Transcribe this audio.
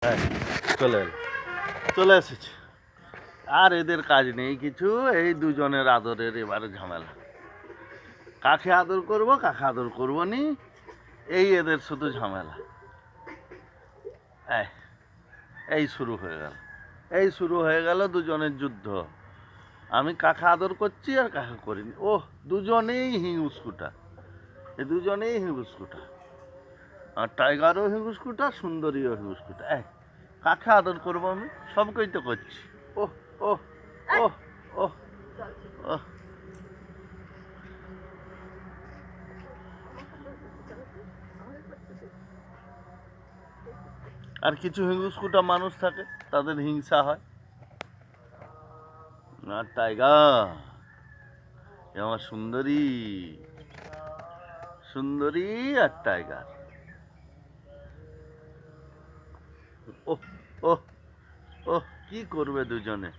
হ্যাঁ, চলে এলো, চলে এসেছে। আর এদের কাজ নেই কিছু, এই দুজনের আদরের এবারে ঝামেলা। কাকে আদর করব, কাকে আদর করবো নি, এই এদের শুধু ঝামেলা। এই এই শুরু হয়ে গেল, এই শুরু হয়ে গেল দুজনের যুদ্ধ। আমি কাকে আদর করছি আর কাকে করিনি। ওহ, দুজনেই হিংস্কুটা, এ দুজনেই হিংস্কুটা। আর টাইগারও হিংস্কুটা, সুন্দরীও হিংস্কুটা। কাকে আদর করবো আমি? সবকেই তো করছি। ওহ ওহ ওহ ওহ ওহ। আর কিছু হিংস্কুটা মানুষ থাকে, তাদের হিংসা হয়। আর টাইগার, এ আমার সুন্দরী, সুন্দরী আর টাইগার। ওহ ওহ ওহ, কি করবে দুজনে?